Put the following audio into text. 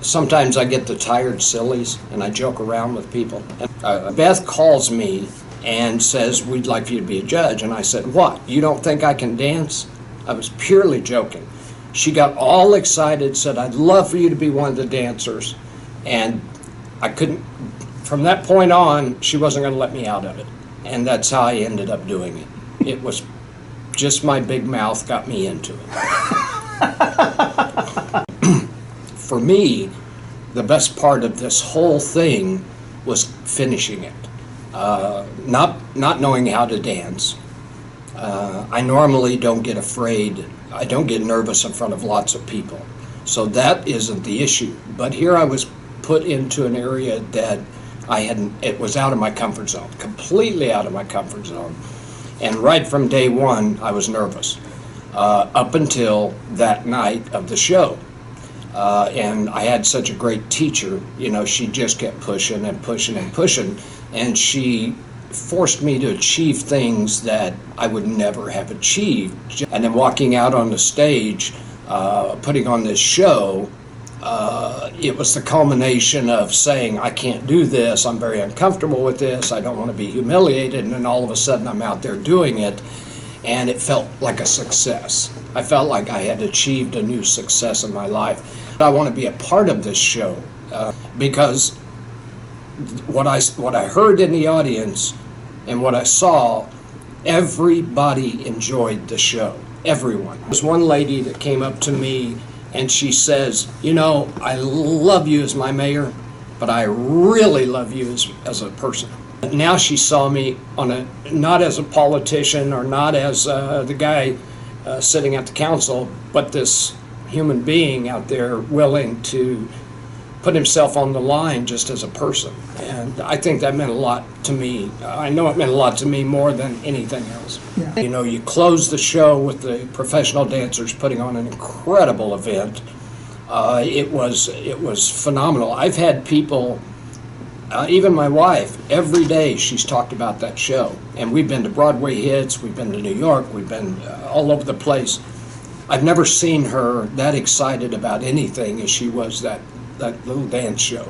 Sometimes I get the tired sillies and I joke around with people. And, Beth calls me and says, "We'd like for you to be a judge." And I said, "What? You don't think I can dance?" I was purely joking. She got all excited, said, "I'd love for you to be one of the dancers." And I couldn't, from that point on, she wasn't going to let me out of it. And that's how I ended up doing it. It was just my big mouth got me into it. For me, the best part of this whole thing was finishing it. Not knowing how to dance. I normally don't get afraid. I don't get nervous in front of lots of people. So that isn't the issue. But here I was put into an area that it was out of my comfort zone, completely out of my comfort zone. And right from day one, I was nervous, up until that night of the show. And I had such a great teacher, she just kept pushing and pushing and pushing, and she forced me to achieve things that I would never have achieved. And then walking out on the stage, putting on this show, it was the culmination of saying, I can't do this, I'm very uncomfortable with this, I don't want to be humiliated, and then all of a sudden I'm out there doing it, and it felt like a success. I felt like I had achieved a new success in my life. I want to be a part of this show, because what I heard in the audience and what I saw, everybody enjoyed the show, everyone. There was one lady that came up to me and she says, I love you as my mayor, but I really love you as a person. Now she saw me not as a politician or not as the guy sitting at the council, but this human being out there willing to put himself on the line just as a person. And I think that meant a lot to me. I know it meant a lot to me more than anything else. Yeah. You close the show with the professional dancers putting on an incredible event. It was phenomenal. I've had people, even my wife, every day she's talked about that show. And we've been to Broadway hits, we've been to New York, we've been all over the place. I've never seen her that excited about anything as she was that little dance show.